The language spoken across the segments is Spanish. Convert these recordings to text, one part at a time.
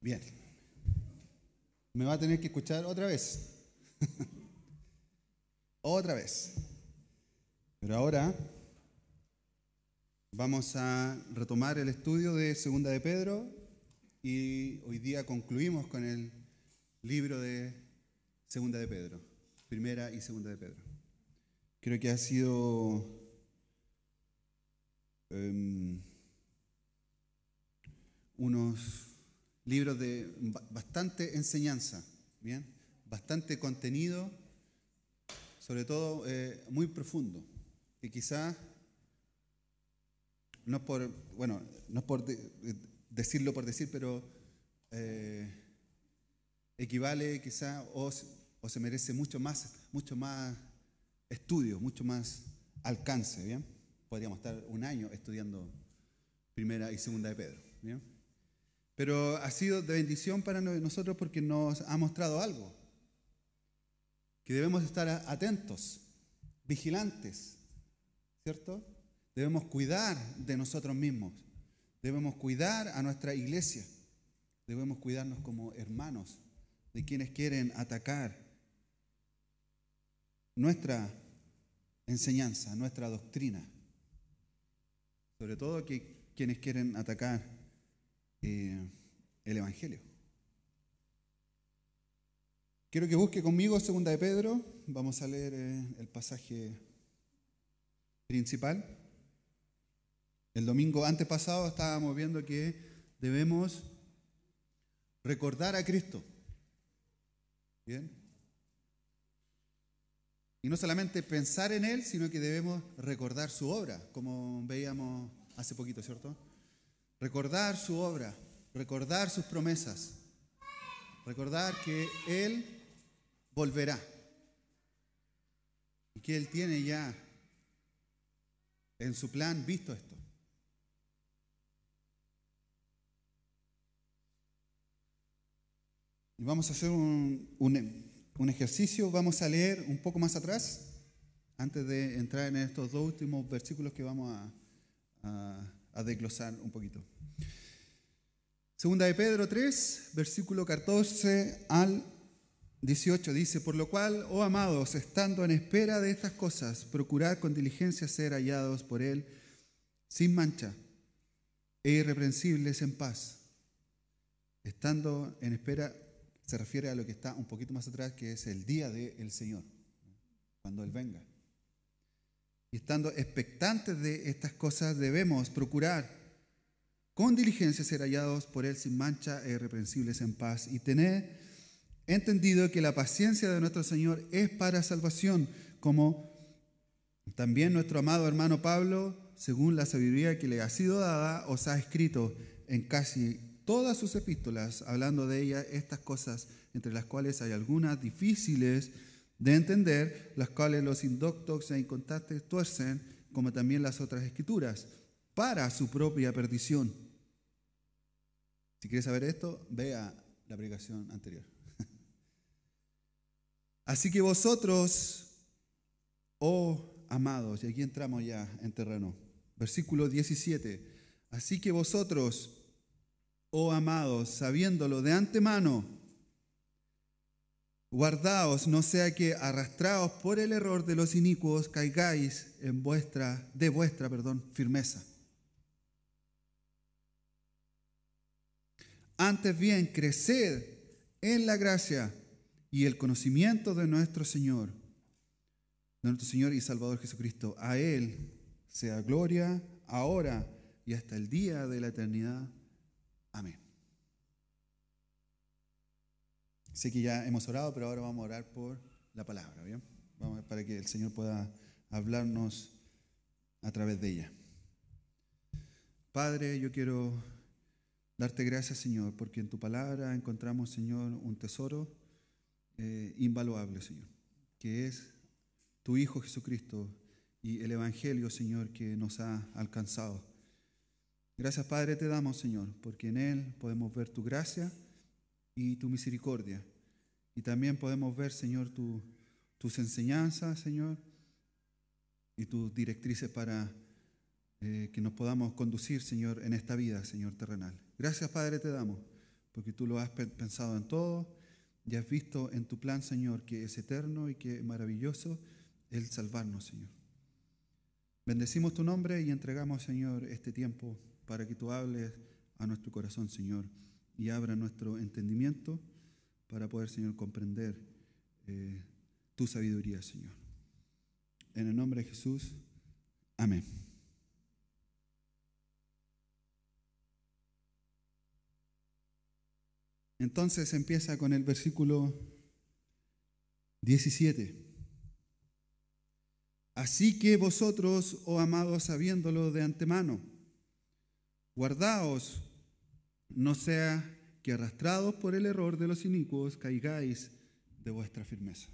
Bien. Me va a tener que escuchar otra vez. Otra vez. Pero ahora vamos a retomar el estudio de Segunda de Pedro y hoy día concluimos con el libro de Segunda de Pedro, Primera y Segunda de Pedro. Creo que ha sido unos libros de bastante enseñanza, ¿bien? Bastante contenido, sobre todo muy profundo, que quizás no es por decirlo por decir, pero equivale quizás o se merece mucho más estudio, mucho más alcance, ¿bien? Podríamos estar un año estudiando Primera y Segunda de Pedro, ¿bien? Pero ha sido de bendición para nosotros porque nos ha mostrado algo, que debemos estar atentos, vigilantes, ¿cierto? Debemos cuidar de nosotros mismos, debemos cuidar a nuestra iglesia, debemos cuidarnos como hermanos de quienes quieren atacar nuestra enseñanza, nuestra doctrina, sobre todo que quienes quieren atacar el Evangelio. Quiero que busque conmigo Segunda de Pedro. Vamos a leer el pasaje principal. El domingo antepasado estábamos viendo que debemos recordar a Cristo. ¿Bien? Y no solamente pensar en Él, sino que debemos recordar su obra, como veíamos hace poquito, ¿cierto? Recordar su obra, recordar sus promesas, recordar que Él volverá y que Él tiene ya en su plan visto esto. Y vamos a hacer un ejercicio, vamos a leer un poco más atrás, antes de entrar en estos dos últimos versículos que vamos a desglosar un poquito. Segunda de Pedro 3, versículo 14 al 18, dice: por lo cual, oh amados, estando en espera de estas cosas, procurad con diligencia ser hallados por Él sin mancha e irreprensibles en paz. Estando en espera se refiere a lo que está un poquito más atrás, que es el día del Señor, cuando Él venga. Y estando expectantes de estas cosas, debemos procurar con diligencia ser hallados por Él sin mancha e irreprensibles en paz, y tener entendido que la paciencia de nuestro Señor es para salvación, como también nuestro amado hermano Pablo, según la sabiduría que le ha sido dada, os ha escrito en casi todas sus epístolas, hablando de ellas estas cosas, entre las cuales hay algunas difíciles de entender, las cuales los indoctos e inconstantes tuercen, como también las otras escrituras, para su propia perdición. Si quieres saber esto, vea la predicación anterior. Así que vosotros, oh amados, y aquí entramos ya en terreno, versículo 17, así que vosotros, oh amados, sabiéndolo de antemano, guardaos, no sea que arrastraos por el error de los inicuos caigáis de vuestra firmeza. Antes bien, creced en la gracia y el conocimiento de nuestro Señor y Salvador Jesucristo. A Él sea gloria ahora y hasta el día de la eternidad. Amén. Sé que ya hemos orado, pero ahora vamos a orar por la palabra, ¿bien? Vamos, para que el Señor pueda hablarnos a través de ella. Padre, yo quiero darte gracias, Señor, porque en tu palabra encontramos, Señor, un tesoro invaluable, Señor, que es tu Hijo Jesucristo y el Evangelio, Señor, que nos ha alcanzado. Gracias, Padre, te damos, Señor, porque en Él podemos ver tu gracia y tu misericordia. Y también podemos ver, Señor, tus enseñanzas, Señor, y tus directrices para que nos podamos conducir, Señor, en esta vida, Señor, terrenal. Gracias, Padre, te damos, porque tú lo has pensado en todo y has visto en tu plan, Señor, que es eterno y que es maravilloso el salvarnos, Señor. Bendecimos tu nombre y entregamos, Señor, este tiempo para que tú hables a nuestro corazón, Señor, y abra nuestro entendimiento para poder, Señor, comprender tu sabiduría, Señor. En el nombre de Jesús, amén. Entonces empieza con el versículo 17. Así que vosotros, oh amados, sabiéndolo de antemano, guardaos, no sea que arrastrados por el error de los inicuos caigáis de vuestra firmeza.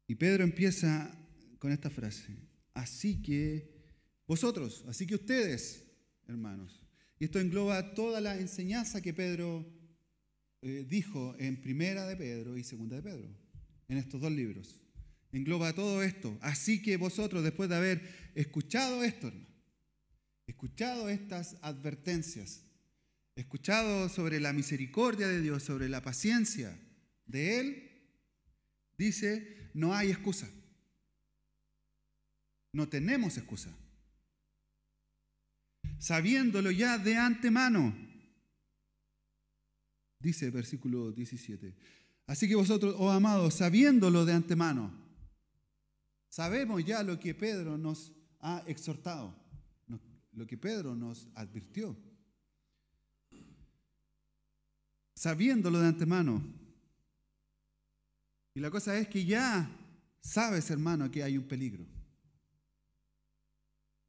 Y Pedro empieza con esta frase, así que vosotros, así que ustedes, hermanos. Y esto engloba toda la enseñanza que Pedro dijo en Primera de Pedro y Segunda de Pedro, en estos dos libros. Engloba todo esto. Así que vosotros, después de haber escuchado esto, hermano, escuchado estas advertencias, escuchado sobre la misericordia de Dios, sobre la paciencia de Él, dice, no hay excusa. No tenemos excusa. Sabiéndolo ya de antemano, dice el versículo 17. Así que vosotros, oh amados, sabiéndolo de antemano, sabemos ya lo que Pedro nos ha exhortado, lo que Pedro nos advirtió. Sabiéndolo de antemano. Y la cosa es que ya sabes, hermano, que hay un peligro.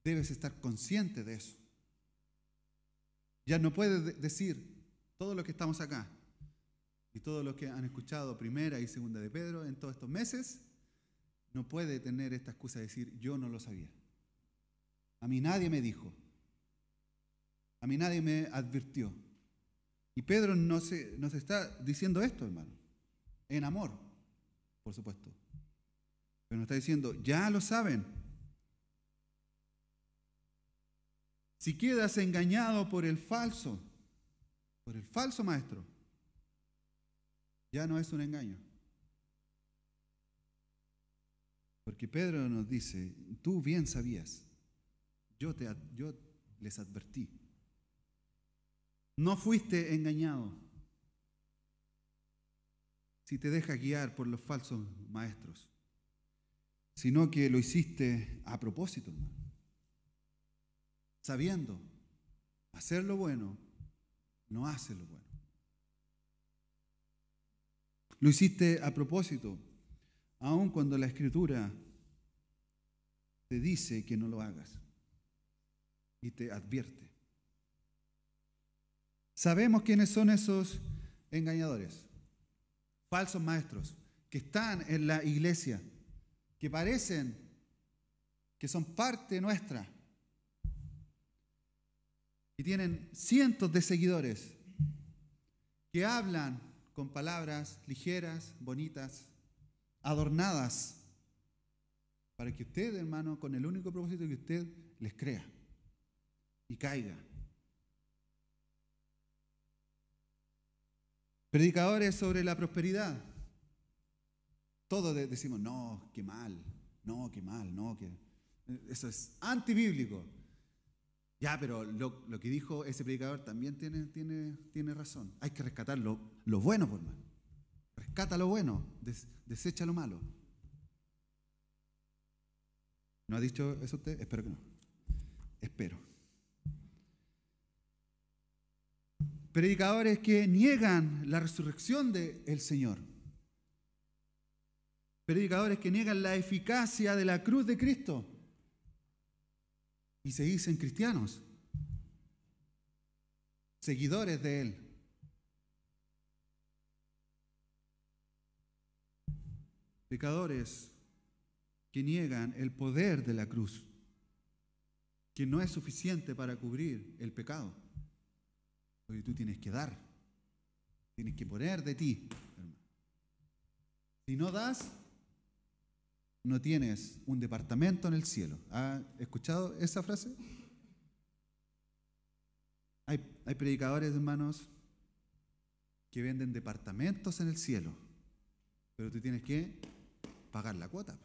Debes estar consciente de eso. Ya no puedes decir, todo lo que estamos acá y todos los que han escuchado Primera y Segunda de Pedro en todos estos meses, no puede tener esta excusa de decir, yo no lo sabía. A mí nadie me dijo. A mí nadie me advirtió. Y Pedro nos está diciendo esto, hermano, en amor, por supuesto. Pero nos está diciendo, ya lo saben. Si quedas engañado por el falso maestro, ya no es un engaño. Porque Pedro nos dice, tú bien sabías, yo les advertí. No fuiste engañado si te dejas guiar por los falsos maestros, sino que lo hiciste a propósito, hermano. Sabiendo hacer lo bueno, no hace lo bueno. Lo hiciste a propósito, aun cuando la Escritura te dice que no lo hagas y te advierte. Sabemos quiénes son esos engañadores, falsos maestros, que están en la iglesia, que parecen que son parte nuestra, y tienen cientos de seguidores que hablan con palabras ligeras, bonitas, adornadas, para que usted, hermano, con el único propósito de que usted les crea y caiga. Predicadores sobre la prosperidad. Todos decimos, no, qué mal, no, qué mal, no, que eso es antibíblico. Ya, pero lo que dijo ese predicador también tiene razón. Hay que rescatar lo bueno, por hermano. Rescata lo bueno, desecha lo malo. ¿No ha dicho eso usted? Espero que no. Espero. Predicadores que niegan la resurrección del Señor. Predicadores que niegan la eficacia de la cruz de Cristo. Y se dicen cristianos, seguidores de Él. Pecadores que niegan el poder de la cruz, que no es suficiente para cubrir el pecado. Porque tú tienes que dar, tienes que poner de ti, hermano. Si no das, no tienes un departamento en el cielo. ¿Ha escuchado esa frase? Hay predicadores, hermanos, que venden departamentos en el cielo, pero tú tienes que pagar la cuota,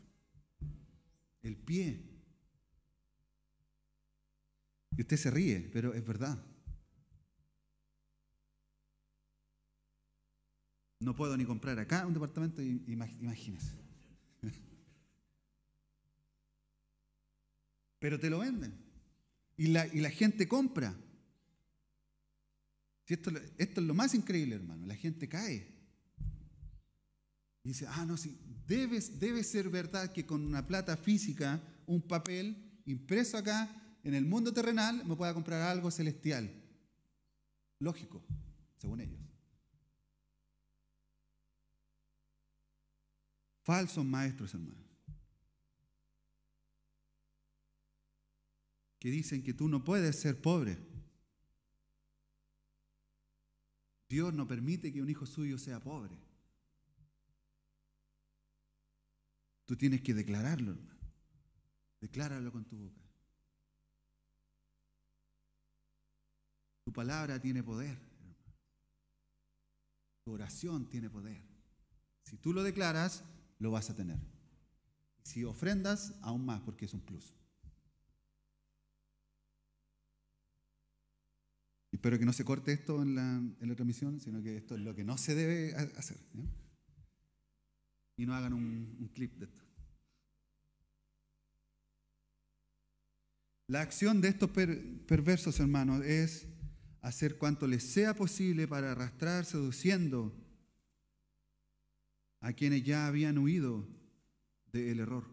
el pie. Y usted se ríe, pero es verdad. No puedo ni comprar acá un departamento, imagínese. Pero te lo venden. Y la gente compra. Si esto es lo más increíble, hermano. La gente cae. Y dice, no, sí, debe ser verdad que con una plata física, un papel impreso acá, en el mundo terrenal, me pueda comprar algo celestial. Lógico, según ellos. Falsos maestros, hermanos, que dicen que tú no puedes ser pobre. Dios no permite que un hijo suyo sea pobre. Tú tienes que declararlo, hermano. Decláralo con tu boca. Tu palabra tiene poder, hermano. Tu oración tiene poder. Si tú lo declaras, lo vas a tener. Si ofrendas, aún más, porque es un plus. Espero que no se corte esto en la transmisión, sino que esto es lo que no se debe hacer, ¿sí? Y no hagan un clip de esto. La acción de estos perversos, hermanos, es hacer cuanto les sea posible para arrastrar seduciendo a quienes ya habían huido del error.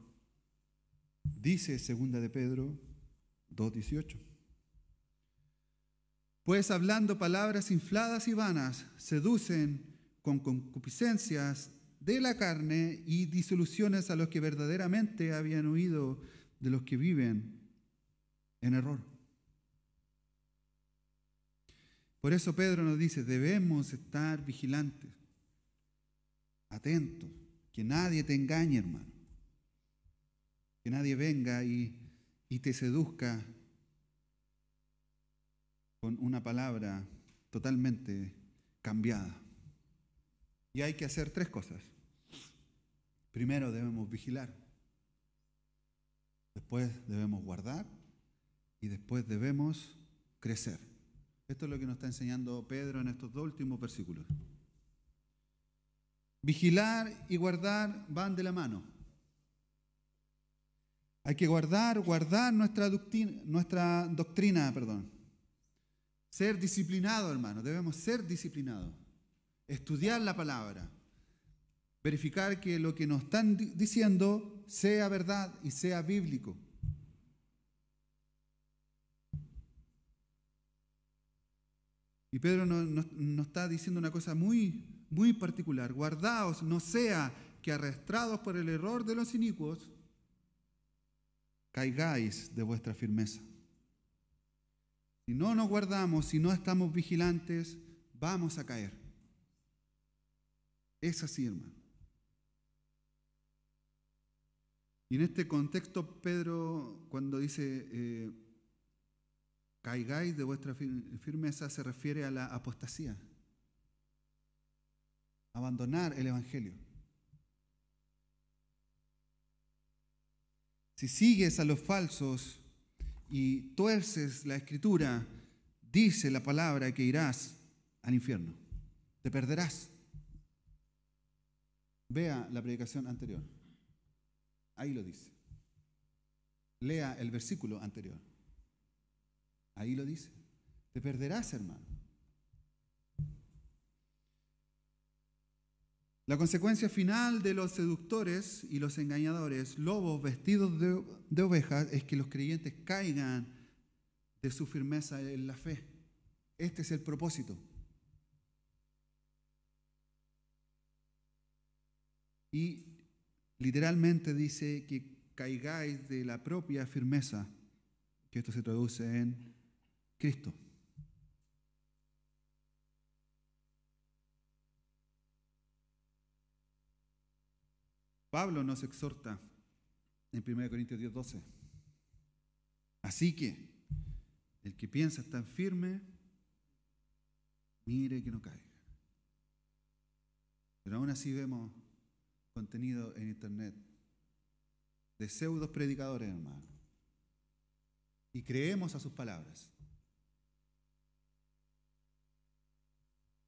Dice 2 de Pedro 2:18. Pues hablando palabras infladas y vanas, seducen con concupiscencias de la carne y disoluciones a los que verdaderamente habían huido de los que viven en error. Por eso Pedro nos dice, debemos estar vigilantes, atentos, que nadie te engañe, hermano. Que nadie venga y te seduzca con una palabra totalmente cambiada. Y hay que hacer 3 cosas. Primero debemos vigilar, después debemos guardar y después debemos crecer. Esto es lo que nos está enseñando Pedro en estos 2 últimos versículos. Vigilar y guardar van de la mano. Hay que guardar nuestra doctrina. Ser disciplinado, hermano. Debemos ser disciplinados. Estudiar la palabra. Verificar que lo que nos están diciendo sea verdad y sea bíblico. Y Pedro nos está diciendo una cosa muy, muy particular. Guardaos, no sea que arrastrados por el error de los inicuos, caigáis de vuestra firmeza. Si no nos guardamos, si no estamos vigilantes, vamos a caer. Es así, hermano. Y en este contexto, Pedro, cuando dice caigáis de vuestra firmeza, se refiere a la apostasía. Abandonar el Evangelio. Si sigues a los falsos y tuerces la Escritura, dice la palabra que irás al infierno. Te perderás. Vea la predicación anterior. Ahí lo dice. Lea el versículo anterior. Ahí lo dice. Te perderás, hermano. La consecuencia final de los seductores y los engañadores, lobos vestidos de ovejas, es que los creyentes caigan de su firmeza en la fe. Este es el propósito. Y literalmente dice que caigáis de la propia firmeza, que esto se traduce en Cristo. Pablo nos exhorta en 1 Corintios 10:12. Así que el que piensa estar firme, mire que no caiga. Pero aún así vemos contenido en internet de pseudos predicadores, hermano, y creemos a sus palabras.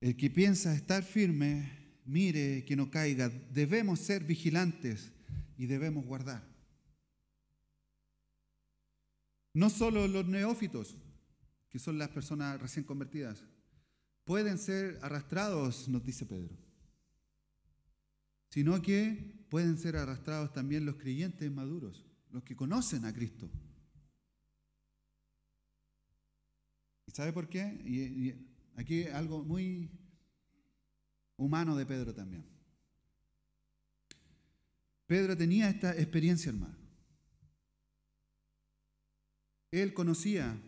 El que piensa estar firme, mire que no caiga. Debemos ser vigilantes y debemos guardar. No solo los neófitos, que son las personas recién convertidas, pueden ser arrastrados, nos dice Pedro, sino que pueden ser arrastrados también los creyentes maduros, los que conocen a Cristo. ¿Y sabe por qué? Y aquí algo muy humano de Pedro también. Pedro tenía esta experiencia, hermano. Él conocía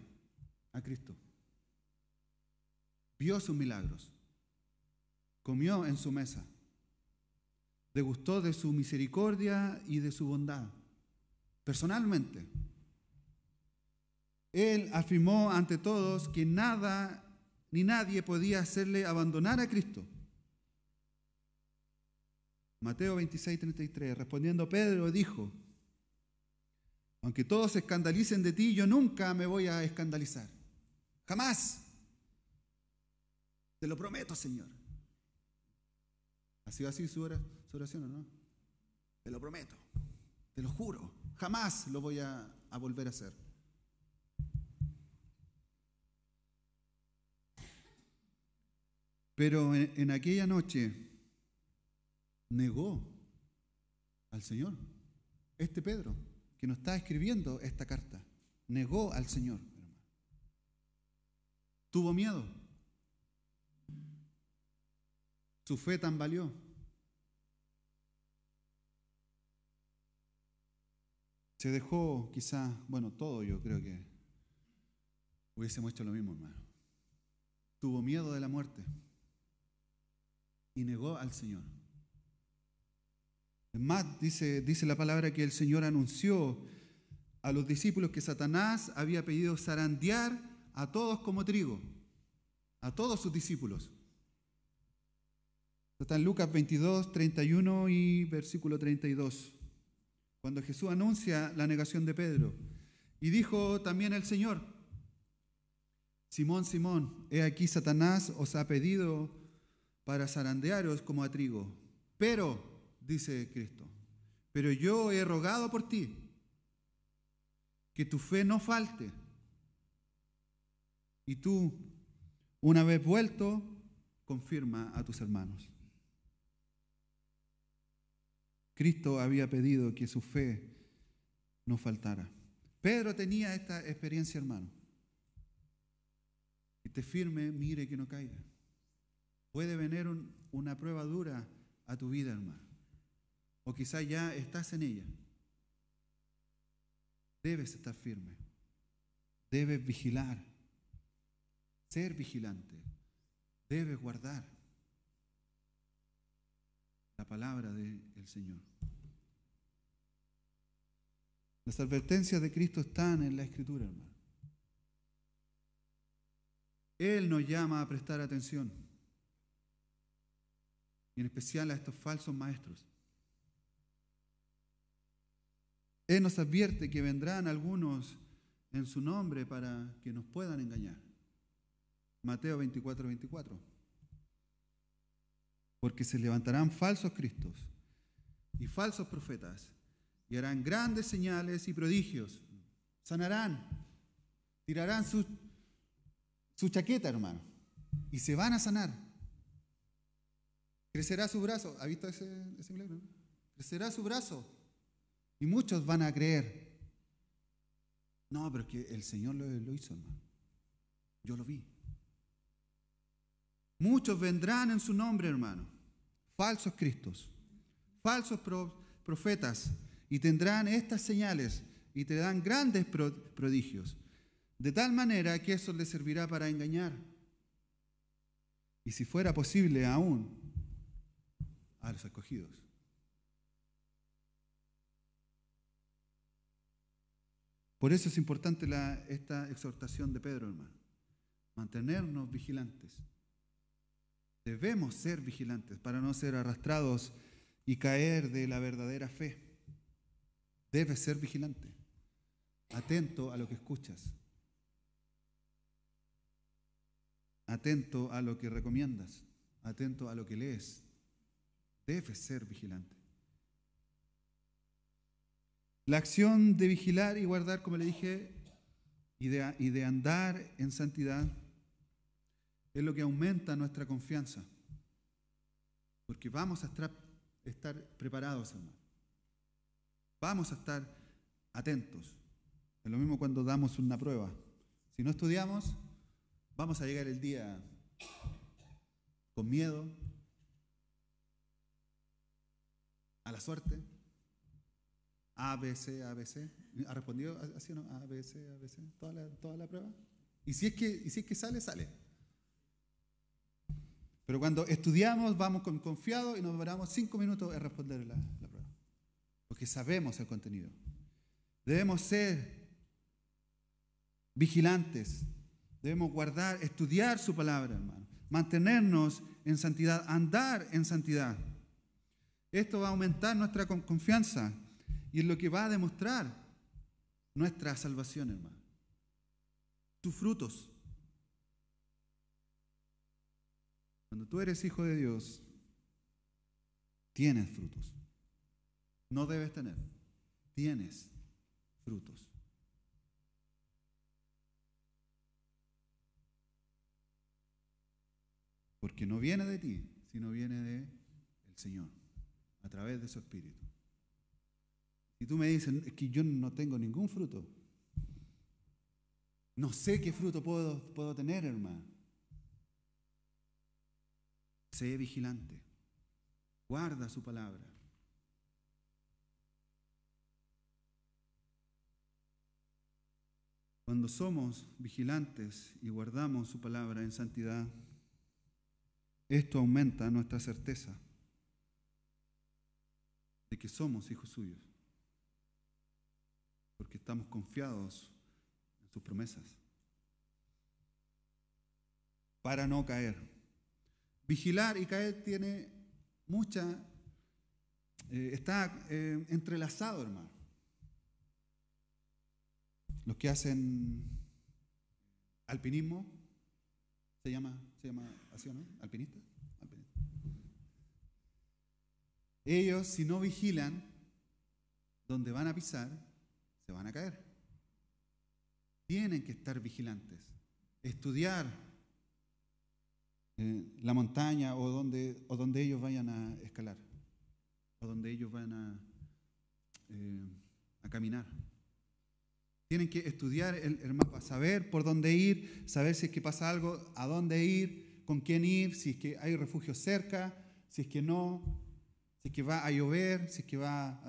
a Cristo, vio sus milagros, comió en su mesa, degustó de su misericordia y de su bondad, personalmente. Él afirmó ante todos que nada ni nadie podía hacerle abandonar a Cristo. Mateo 26:33, respondiendo Pedro, dijo: aunque todos se escandalicen de ti, yo nunca me voy a escandalizar. Jamás. Te lo prometo, Señor. ¿Ha sido así su oración o no? Te lo prometo. Te lo juro. Jamás lo voy a volver a hacer. Pero en aquella noche negó al Señor. Este Pedro, que nos está escribiendo esta carta, negó al Señor, hermano. Tuvo miedo. Su fe tambaleó. Se dejó quizás, todo yo creo que hubiésemos hecho lo mismo, hermano. Tuvo miedo de la muerte y negó al Señor. Es más, dice la palabra que el Señor anunció a los discípulos que Satanás había pedido zarandear a todos como trigo, a todos sus discípulos. Está en Lucas 22, 31 y versículo 32, cuando Jesús anuncia la negación de Pedro. Y dijo también el Señor: Simón, Simón, he aquí Satanás os ha pedido para zarandearos como a trigo. Pero, dice Cristo, pero yo he rogado por ti, que tu fe no falte. Y tú, una vez vuelto, confirma a tus hermanos. Cristo había pedido que su fe no faltara. Pedro tenía esta experiencia, hermano. Y te firme, mire que no caiga. Puede venir una prueba dura a tu vida, hermano. O quizás ya estás en ella. Debes estar firme. Debes vigilar. Ser vigilante. Debes guardar la palabra del Señor. Las advertencias de Cristo están en la Escritura, hermano. Él nos llama a prestar atención, y en especial a estos falsos maestros. Él nos advierte que vendrán algunos en su nombre para que nos puedan engañar. Mateo 24, 24. Porque se levantarán falsos cristos y falsos profetas y harán grandes señales y prodigios. Sanarán, tirarán su chaqueta, hermano, y se van a sanar. Crecerá su brazo. ¿Ha visto ese milagro? Crecerá su brazo y muchos van a creer. No, pero es que el Señor lo hizo, hermano. Yo lo vi. Muchos vendrán en su nombre, hermano, falsos cristos, falsos profetas, y tendrán estas señales y te dan grandes prodigios, de tal manera que eso les servirá para engañar. Y si fuera posible, aún a los escogidos. Por eso es importante esta exhortación de Pedro, hermano. Mantenernos vigilantes. Debemos ser vigilantes para no ser arrastrados y caer de la verdadera fe. Debes ser vigilante, atento a lo que escuchas, atento a lo que recomiendas, atento a lo que lees. Debes ser vigilante. La acción de vigilar y guardar, como le dije, y de andar en santidad, es lo que aumenta nuestra confianza. Porque vamos a estar preparados, hermano. Vamos a estar atentos. Es lo mismo cuando damos una prueba. Si no estudiamos, vamos a llegar el día con miedo, a la suerte. A, B, C, A, B, C. ¿Ha respondido así o no? A, B, C, A, B, C. Toda la prueba. Y si es que sale, sale. Pero cuando estudiamos, vamos confiados y nos demoramos 5 minutos en responder la prueba. Porque sabemos el contenido. Debemos ser vigilantes. Debemos guardar, estudiar su palabra, hermano. Mantenernos en santidad, andar en santidad. Esto va a aumentar nuestra confianza y es lo que va a demostrar nuestra salvación, hermano. Tus frutos. Cuando tú eres hijo de Dios, tienes frutos. No debes tener, tienes frutos. Porque no viene de ti, sino viene del Señor, a través de su Espíritu. Si tú me dices, es que yo no tengo ningún fruto, no sé qué fruto puedo tener, hermano. Sé vigilante, guarda su palabra. Cuando somos vigilantes y guardamos su palabra en santidad, esto aumenta nuestra certeza de que somos hijos suyos, porque estamos confiados en sus promesas, para no caer. Vigilar y caer tiene está entrelazado, hermano. Los que hacen alpinismo, se llama así, ¿o no? ¿Alpinista? Ellos, si no vigilan donde van a pisar, se van a caer. Tienen que estar vigilantes, estudiar la montaña o donde ellos vayan a escalar, o donde ellos van a caminar. Tienen que estudiar el mapa, saber por dónde ir, saber si es que pasa algo, a dónde ir, con quién ir, si es que hay refugio cerca, si es que no, si es que va a llover, si es que va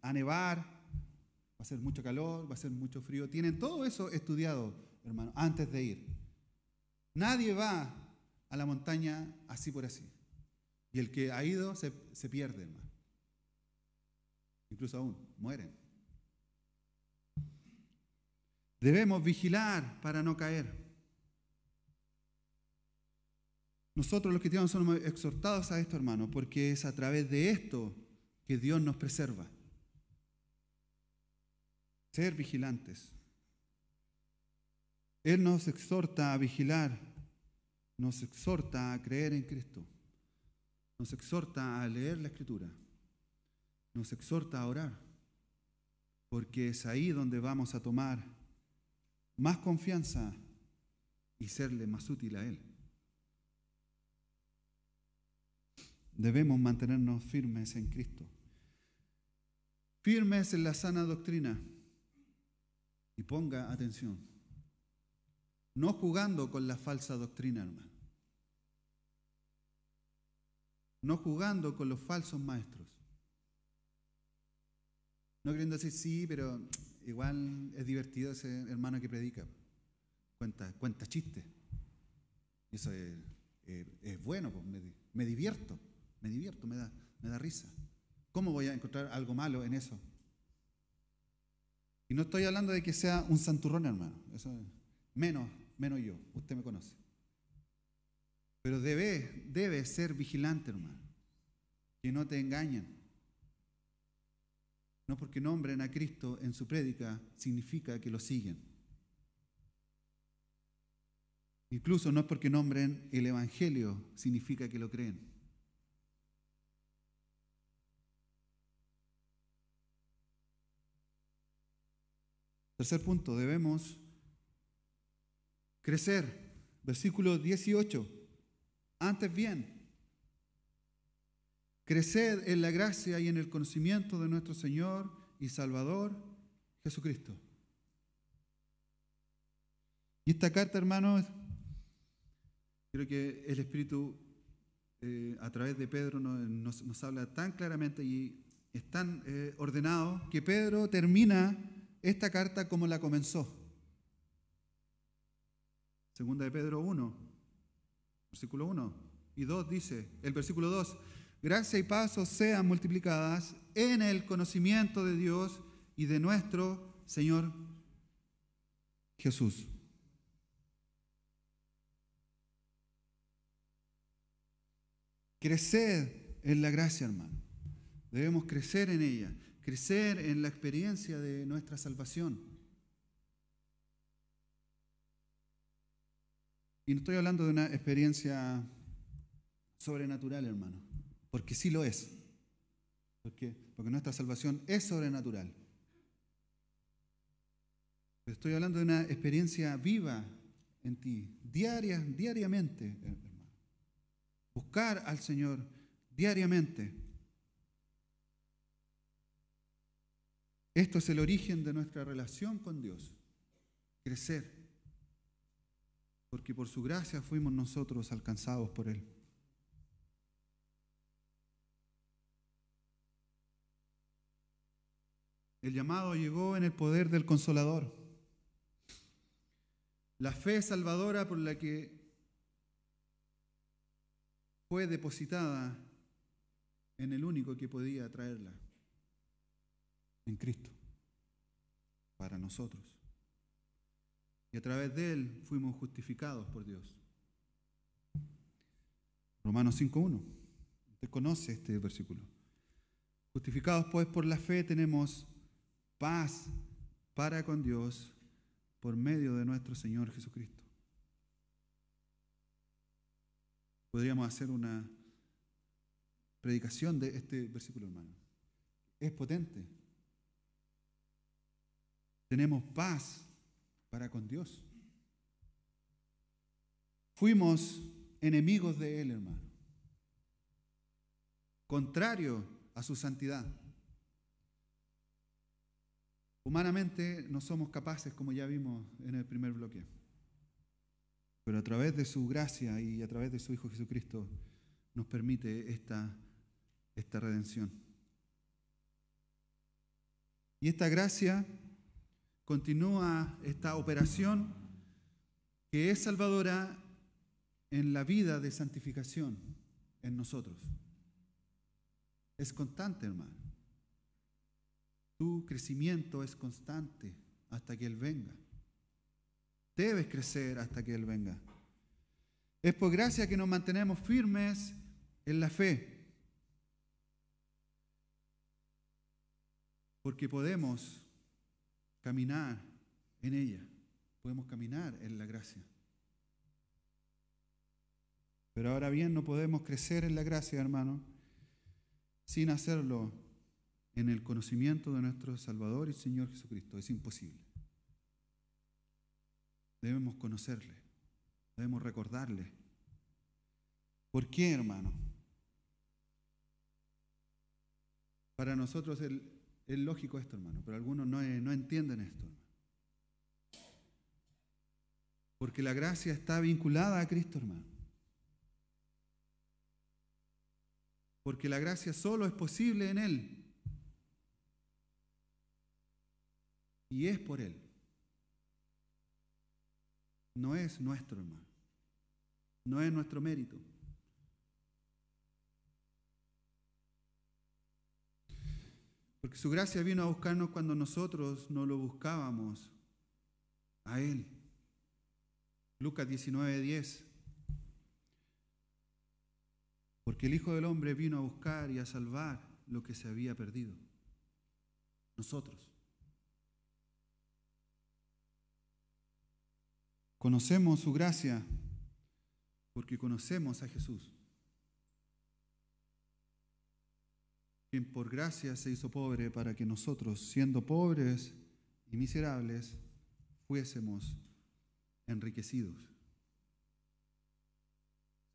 a nevar, va a ser mucho calor, va a ser mucho frío. Tienen todo eso estudiado, hermano, antes de ir. Nadie va a la montaña así por así. Y el que ha ido se pierde, hermano. Incluso aún mueren. Debemos vigilar para no caer. Nosotros los cristianos somos exhortados a esto, hermano, porque es a través de esto que Dios nos preserva. Ser vigilantes. Él nos exhorta a vigilar, nos exhorta a creer en Cristo, nos exhorta a leer la Escritura, nos exhorta a orar, porque es ahí donde vamos a tomar más confianza y serle más útil a Él. Debemos mantenernos firmes en Cristo, firmes en la sana doctrina, y ponga atención, no jugando con la falsa doctrina, hermano, no jugando con los falsos maestros, no queriendo decir sí, pero igual es divertido ese hermano que predica, cuenta chistes, eso es bueno, pues me divierto, me da risa. ¿Cómo voy a encontrar algo malo en eso? Y no estoy hablando de que sea un santurrón, hermano, eso menos yo, usted me conoce. Pero debe ser vigilante, hermano, que no te engañen. No porque nombren a Cristo en su prédica significa que lo siguen. Incluso no es porque nombren el Evangelio significa que lo creen. Tercer punto, debemos crecer. Versículo 18. Antes bien, creced en la gracia y en el conocimiento de nuestro Señor y Salvador Jesucristo. Y esta carta, hermanos, creo que el Espíritu a través de Pedro nos habla tan claramente y es tan ordenado que Pedro termina esta carta como la comenzó. Segunda de Pedro 1, versículo 1 y 2 dice, el versículo 2, gracia y paz os sean multiplicadas en el conocimiento de Dios y de nuestro Señor Jesús. Crecer en la gracia, hermano. Debemos crecer en ella, crecer en la experiencia de nuestra salvación. Y no estoy hablando de una experiencia sobrenatural, hermano, porque sí lo es. ¿Por qué? Porque nuestra salvación es sobrenatural. Pero estoy hablando de una experiencia viva en ti, diariamente, hermano. Buscar al Señor diariamente. Esto es el origen de nuestra relación con Dios. Crecer. Porque por su gracia fuimos nosotros alcanzados por Él. El llamado llegó en el poder del Consolador. La fe salvadora por la que fue depositada en el único que podía traerla, en Cristo, para nosotros. Y a través de Él fuimos justificados por Dios. Romanos 5:1. Usted conoce este versículo. Justificados pues por la fe tenemos paz para con Dios por medio de nuestro Señor Jesucristo. Podríamos hacer una predicación de este versículo, hermano. Es potente. Tenemos paz para con Dios. Fuimos enemigos de Él, hermano. Contrario a su santidad. Humanamente no somos capaces, como ya vimos en el primer bloque. Pero a través de su gracia y a través de su Hijo Jesucristo nos permite esta redención. Y esta gracia continúa esta operación que es salvadora en la vida de santificación en nosotros. Es constante, hermano. Tu crecimiento es constante hasta que Él venga. Debes crecer hasta que Él venga. Es por gracia que nos mantenemos firmes en la fe. Porque podemos caminar en ella. Podemos caminar en la gracia. Pero ahora bien, no podemos crecer en la gracia, hermano, sin hacerlo en el conocimiento de nuestro Salvador y Señor Jesucristo. Es imposible. Debemos conocerle, debemos recordarle. ¿Por qué, hermano? Para nosotros es lógico esto, hermano, pero algunos no entienden esto. Porque la gracia está vinculada a Cristo, hermano. Porque la gracia solo es posible en Él. Y es por Él. No es nuestro, hermano. No es nuestro mérito. Porque su gracia vino a buscarnos cuando nosotros no lo buscábamos a Él. Lucas 19:10. Porque el Hijo del Hombre vino a buscar y a salvar lo que se había perdido. Nosotros. Conocemos su gracia porque conocemos a Jesús, quien por gracia se hizo pobre para que nosotros, siendo pobres y miserables, fuésemos enriquecidos.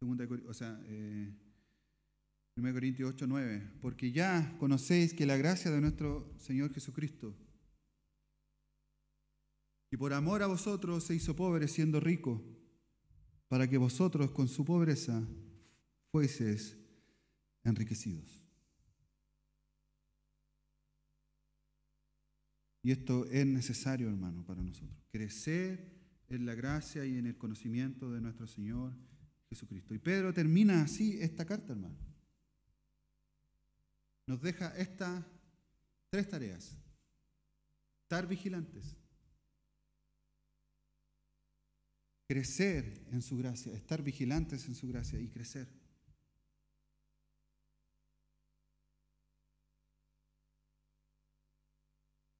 1 Corintios 8, 9. Porque ya conocéis que la gracia de nuestro Señor Jesucristo, y por amor a vosotros se hizo pobre siendo rico, para que vosotros con su pobreza fueseis enriquecidos. Y esto es necesario, hermano, para nosotros. Crecer en la gracia y en el conocimiento de nuestro Señor Jesucristo. Y Pedro termina así esta carta, hermano. Nos deja estas 3 tareas. Estar vigilantes. Crecer en su gracia. Estar vigilantes en su gracia y crecer.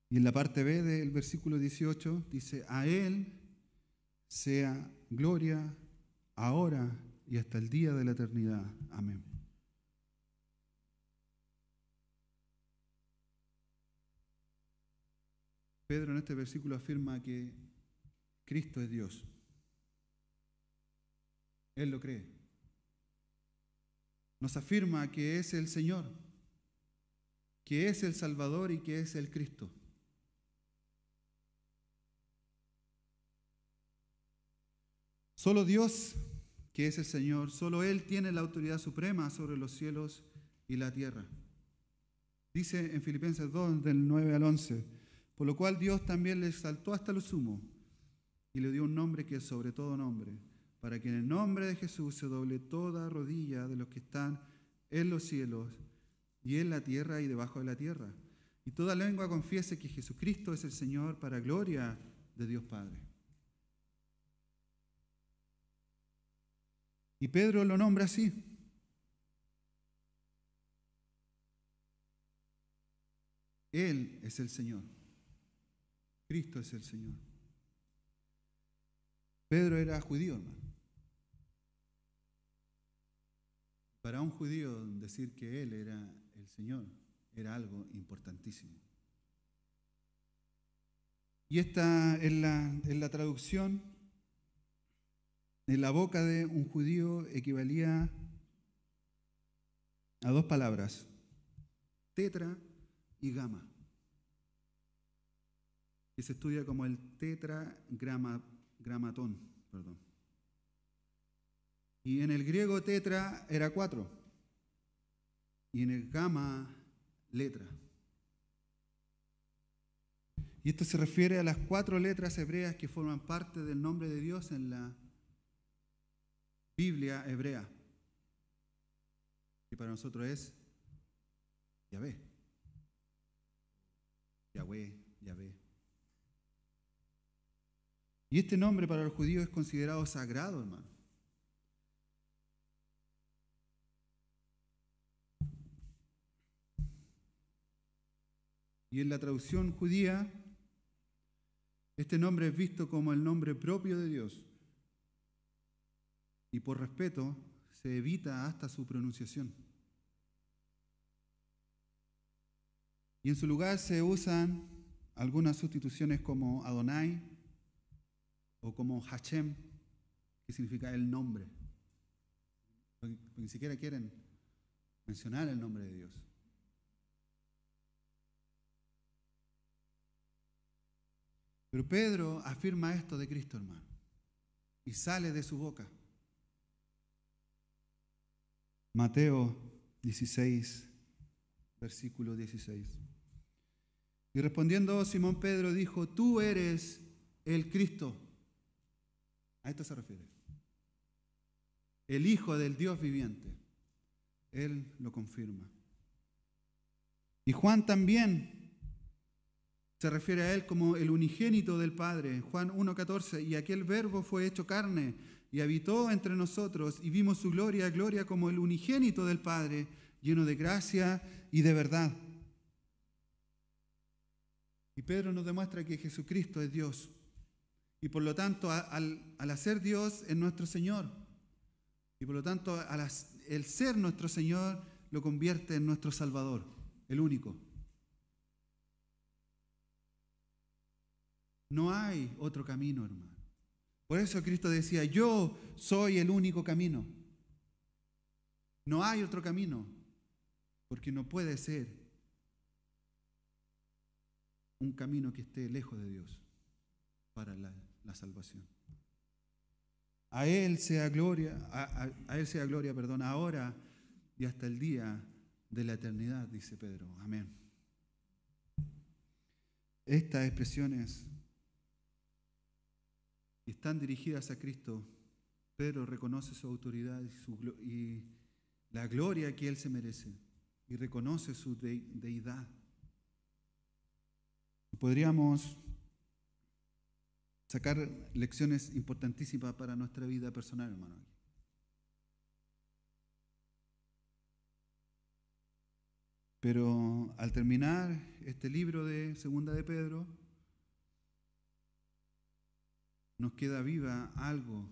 Y en la parte B del versículo 18 dice: a Él sea gloria ahora y hasta el día de la eternidad. Amén. Pedro en este versículo afirma que Cristo es Dios. Él lo cree. Nos afirma que es el Señor, que es el Salvador y que es el Cristo. Solo Dios, que es el Señor, solo Él tiene la autoridad suprema sobre los cielos y la tierra. Dice en Filipenses 2, del 9 al 11, por lo cual Dios también le exaltó hasta lo sumo y le dio un nombre que es sobre todo nombre, para que en el nombre de Jesús se doble toda rodilla de los que están en los cielos y en la tierra y debajo de la tierra, y toda lengua confiese que Jesucristo es el Señor, para gloria de Dios Padre. Y Pedro lo nombra así. Él es el Señor. Cristo es el Señor. Pedro era judío, hermano. Para un judío decir que Él era el Señor era algo importantísimo. Y esta en la traducción, en la boca de un judío equivalía a 2 palabras, tetra y gama, que se estudia como el tetragramatón. Y en el griego tetra era 4, y en el gama letra. Y esto se refiere a las 4 letras hebreas que forman parte del nombre de Dios en la Biblia hebrea, que para nosotros es Yahvé. Yahvé, Yahvé. Y este nombre para los judíos es considerado sagrado, hermano. Y en la traducción judía, este nombre es visto como el nombre propio de Dios. Y por respeto se evita hasta su pronunciación. Y en su lugar se usan algunas sustituciones como Adonai o como Hashem, que significa el nombre. Porque ni siquiera quieren mencionar el nombre de Dios. Pero Pedro afirma esto de Cristo, hermano, y sale de su boca. Mateo 16, versículo 16. Y respondiendo Simón Pedro dijo: tú eres el Cristo. A esto se refiere. El Hijo del Dios viviente. Él lo confirma. Y Juan también se refiere a él como el unigénito del Padre. Juan 1:14, y aquel verbo fue hecho carne y habitó entre nosotros y vimos su gloria, gloria como el unigénito del Padre, lleno de gracia y de verdad. Y Pedro nos demuestra que Jesucristo es Dios. Y por lo tanto, al hacer Dios es nuestro Señor. Y por lo tanto, el ser nuestro Señor lo convierte en nuestro Salvador, el único. No hay otro camino, hermano. Por eso Cristo decía, yo soy el único camino. No hay otro camino, porque no puede ser un camino que esté lejos de Dios para la salvación. A Él sea gloria, a Él sea gloria, perdón, ahora y hasta el día de la eternidad, dice Pedro. Amén. Estas expresiones están dirigidas a Cristo. Pedro reconoce su autoridad y la gloria que Él se merece y reconoce su deidad. Podríamos sacar lecciones importantísimas para nuestra vida personal, hermano. Pero al terminar este libro de Segunda de Pedro, nos queda viva algo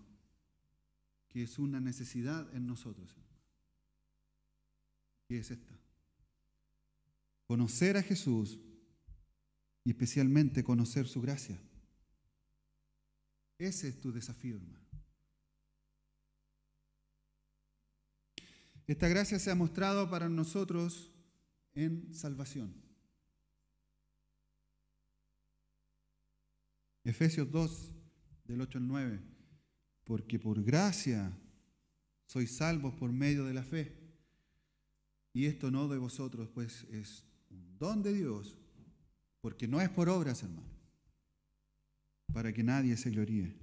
que es una necesidad en nosotros. ¿Qué es esta? Conocer a Jesús y especialmente conocer su gracia. Ese es tu desafío, hermano. Esta gracia se ha mostrado para nosotros en salvación. Efesios 2, del 8 al 9. Porque por gracia sois salvos por medio de la fe. Y esto no de vosotros, pues es un don de Dios, porque no es por obras, hermano, para que nadie se gloríe.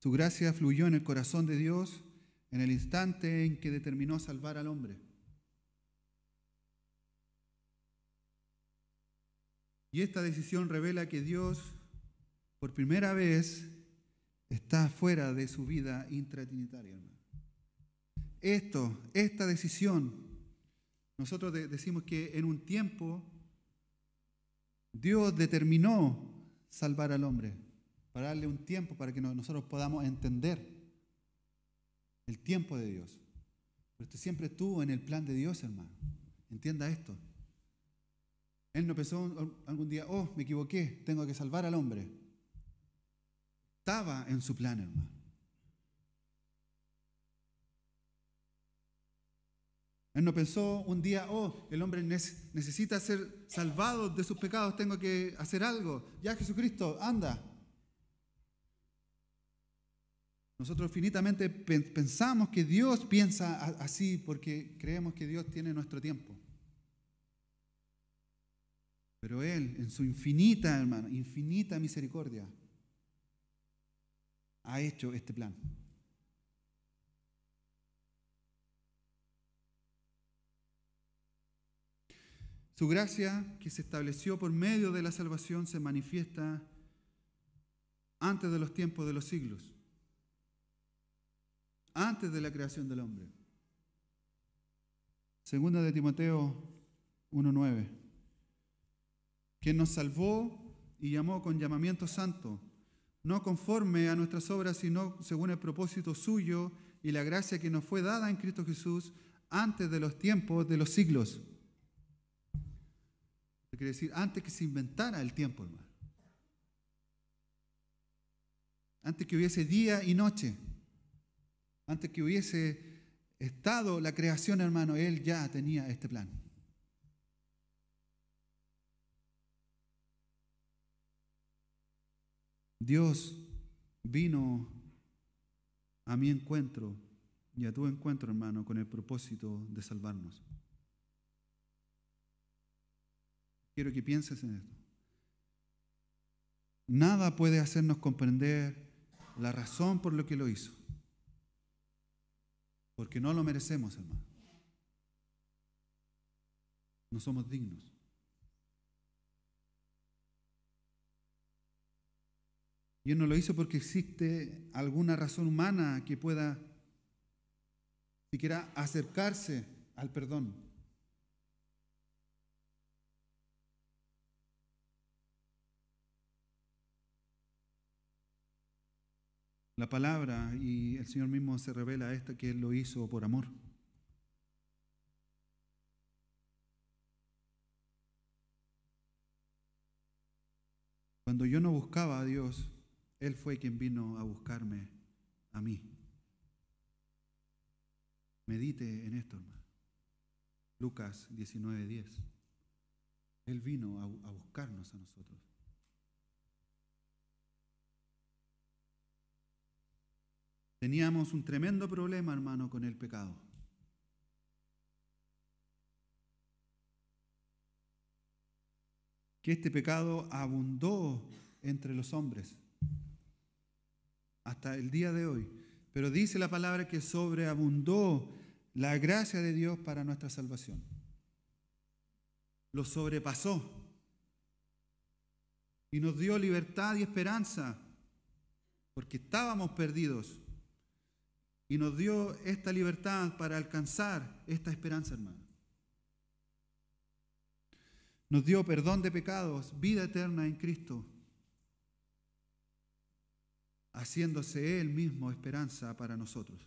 Su gracia fluyó en el corazón de Dios en el instante en que determinó salvar al hombre. Y esta decisión revela que Dios, por primera vez, está fuera de su vida intratrinitaria, hermano. Esta decisión, nosotros decimos que en un tiempo Dios determinó salvar al hombre, para darle un tiempo para que nosotros podamos entender el tiempo de Dios. Pero esto siempre estuvo en el plan de Dios, hermano. Entienda esto. Él no pensó algún día, oh, me equivoqué, tengo que salvar al hombre. Estaba en su plan, hermano. Él no pensó un día, oh, el hombre necesita ser salvado de sus pecados, tengo que hacer algo. Ya, Jesucristo, anda. Nosotros finitamente pensamos que Dios piensa así porque creemos que Dios tiene nuestro tiempo. Pero Él, en su infinita, hermano, infinita misericordia, ha hecho este plan. Su gracia, que se estableció por medio de la salvación, se manifiesta antes de los tiempos de los siglos, antes de la creación del hombre. Segunda de Timoteo 1:9. Quien nos salvó y llamó con llamamiento santo, no conforme a nuestras obras, sino según el propósito suyo y la gracia que nos fue dada en Cristo Jesús antes de los tiempos de los siglos. Quiere decir, antes que se inventara el tiempo, hermano. Antes que hubiese día y noche. Antes que hubiese estado la creación, hermano, Él ya tenía este plan. Dios vino a mi encuentro y a tu encuentro, hermano, con el propósito de salvarnos. Quiero que pienses en esto. Nada puede hacernos comprender la razón por lo que lo hizo. Porque no lo merecemos, hermano. No somos dignos. Y Él no lo hizo porque existe alguna razón humana que pueda siquiera acercarse al perdón. La palabra y el Señor mismo se revela a esta que Él lo hizo por amor. Cuando yo no buscaba a Dios, Él fue quien vino a buscarme a mí. Medite en esto, hermano. Lucas 19:10. Él vino a buscarnos a nosotros. Teníamos un tremendo problema, hermano, con el pecado. Que este pecado abundó entre los hombres hasta el día de hoy. Pero dice la palabra que sobreabundó la gracia de Dios para nuestra salvación. Lo sobrepasó y nos dio libertad y esperanza porque estábamos perdidos. Y nos dio esta libertad para alcanzar esta esperanza, hermano. Nos dio perdón de pecados, vida eterna en Cristo, haciéndose Él mismo esperanza para nosotros.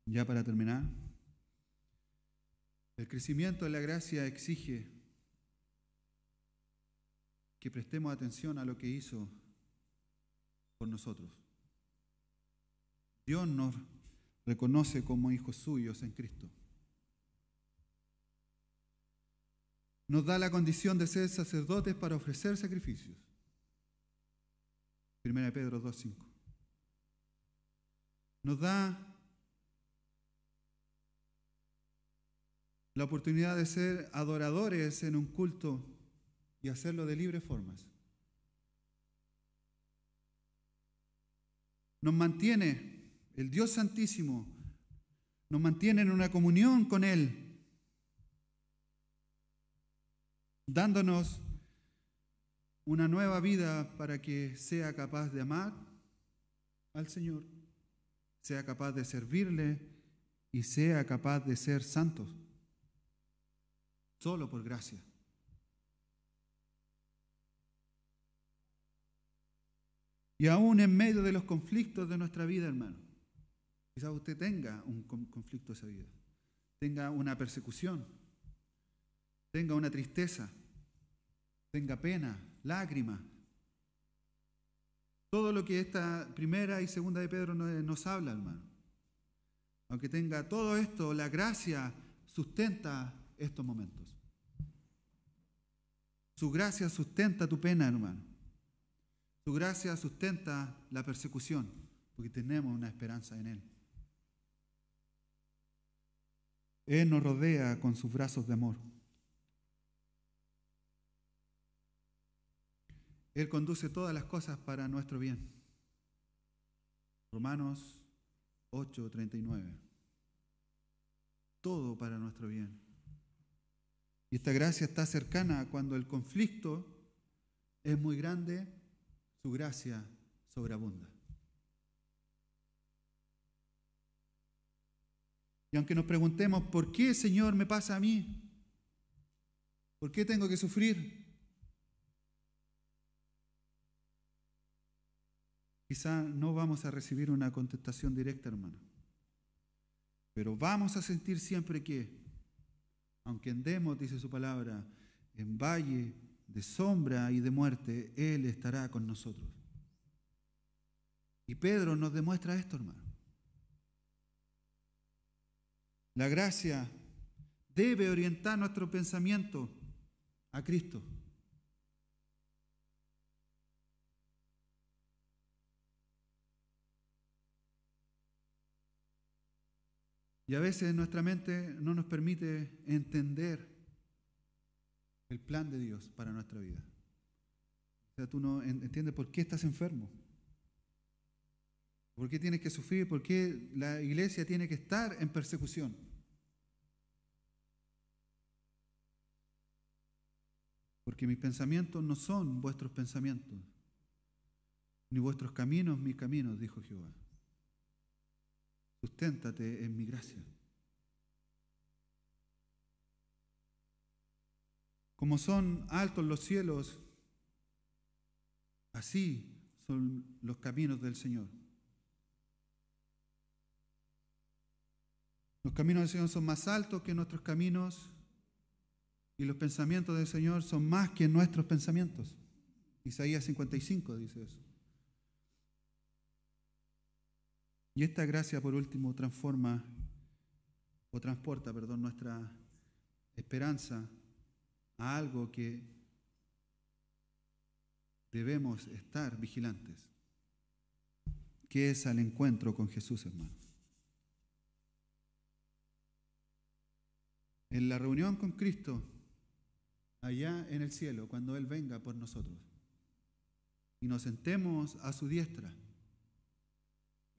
Ya para terminar, el crecimiento de la gracia exige que prestemos atención a lo que hizo por nosotros. Dios nos reconoce como hijos suyos en Cristo. Nos da la condición de ser sacerdotes para ofrecer sacrificios. 1 Pedro 2:5. Nos da la oportunidad de ser adoradores en un culto y hacerlo de libres formas. Nos mantiene, el Dios Santísimo, nos mantiene en una comunión con Él, dándonos una nueva vida para que sea capaz de amar al Señor, sea capaz de servirle y sea capaz de ser santos, solo por gracia. Y aún en medio de los conflictos de nuestra vida, hermano, quizás usted tenga un conflicto de esa vida, tenga una persecución, tenga una tristeza, tenga pena, lágrimas. Todo lo que esta primera y segunda de Pedro nos habla, hermano. Aunque tenga todo esto, la gracia sustenta estos momentos. Su gracia sustenta tu pena, hermano. Su gracia sustenta la persecución, porque tenemos una esperanza en Él. Él nos rodea con sus brazos de amor. Él conduce todas las cosas para nuestro bien. Romanos 8:39. Todo para nuestro bien. Y esta gracia está cercana cuando el conflicto es muy grande. Su gracia sobreabunda. Y aunque nos preguntemos, ¿por qué, Señor, me pasa a mí? ¿Por qué tengo que sufrir? Quizá no vamos a recibir una contestación directa, hermano. Pero vamos a sentir siempre que, aunque andemos, dice su palabra, en valle de sombra y de muerte, Él estará con nosotros. Y Pedro nos demuestra esto, hermano. La gracia debe orientar nuestro pensamiento a Cristo. Y a veces nuestra mente no nos permite entender el plan de Dios para nuestra vida. O sea, tú no entiendes por qué estás enfermo, por qué tienes que sufrir, por qué la iglesia tiene que estar en persecución. porque mis pensamientos no son vuestros pensamientos, ni vuestros caminos mis caminos, dijo Jehová. Susténtate en mi gracia. Como son altos los cielos, así son los caminos del Señor. Los caminos del Señor son más altos que nuestros caminos y los pensamientos del Señor son más que nuestros pensamientos. Isaías 55 dice eso. Y esta gracia, por último, transporta nuestra esperanza a algo que debemos estar vigilantes, que es al encuentro con Jesús, hermanos. En la reunión con Cristo, allá en el cielo, cuando Él venga por nosotros, y nos sentemos a su diestra,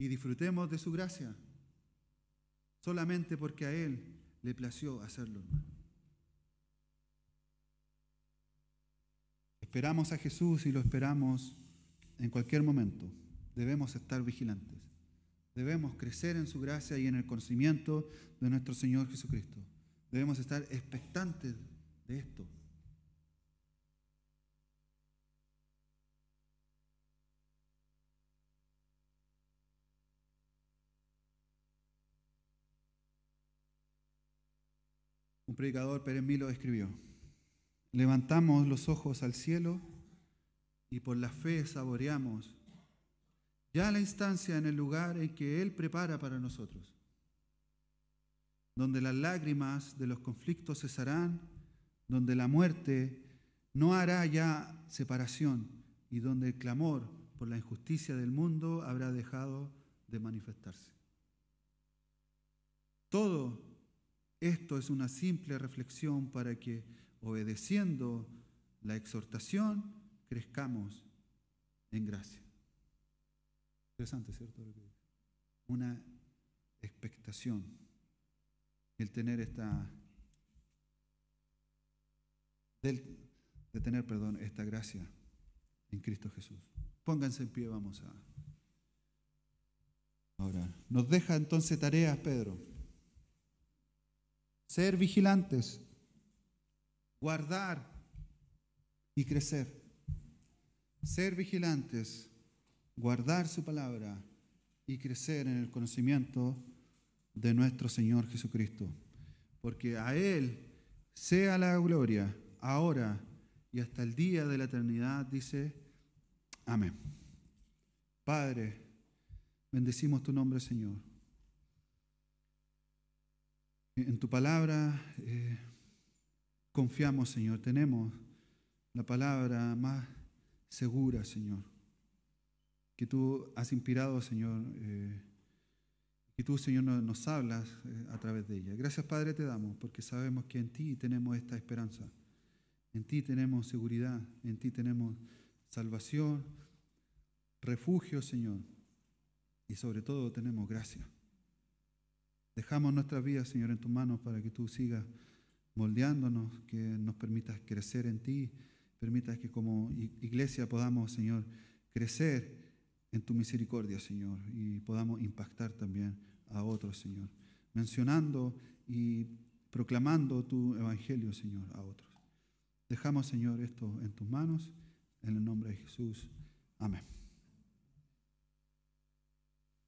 y disfrutemos de su gracia, solamente porque a Él le plació hacerlo, hermano. Esperamos a Jesús y lo esperamos en cualquier momento. Debemos estar vigilantes. Debemos crecer en su gracia y en el conocimiento de nuestro Señor Jesucristo. Debemos estar expectantes de esto. Un predicador, Pérez Milo, escribió: levantamos los ojos al cielo y por la fe saboreamos ya la instancia en el lugar en que Él prepara para nosotros, donde las lágrimas de los conflictos cesarán, donde la muerte no hará ya separación y donde el clamor por la injusticia del mundo habrá dejado de manifestarse. Todo esto es una simple reflexión para que, obedeciendo la exhortación, crezcamos en gracia. Interesante, ¿cierto? Una expectación, el tener esta gracia en Cristo Jesús. Pónganse en pie, vamos a orar. Nos deja entonces tareas, Pedro. Ser vigilantes, guardar y crecer. Ser vigilantes, guardar su palabra y crecer en el conocimiento de nuestro Señor Jesucristo. Porque a Él sea la gloria, ahora y hasta el día de la eternidad, dice, amén. Padre, bendecimos tu nombre, Señor. En tu palabra confiamos, Señor. Tenemos la palabra más segura, Señor, que tú has inspirado, Señor, y tú, Señor, nos hablas a través de ella. Gracias, Padre, te damos, porque sabemos que en ti tenemos esta esperanza. En ti tenemos seguridad, en ti tenemos salvación, refugio, Señor, y sobre todo tenemos gracia. Dejamos nuestras vidas, Señor, en tus manos para que tú sigas moldeándonos, que nos permitas crecer en ti, permitas que como iglesia podamos, Señor, crecer en tu misericordia, Señor, y podamos impactar también a otros, Señor, mencionando y proclamando tu evangelio, Señor, a otros. Dejamos, Señor, esto en tus manos, en el nombre de Jesús. Amén.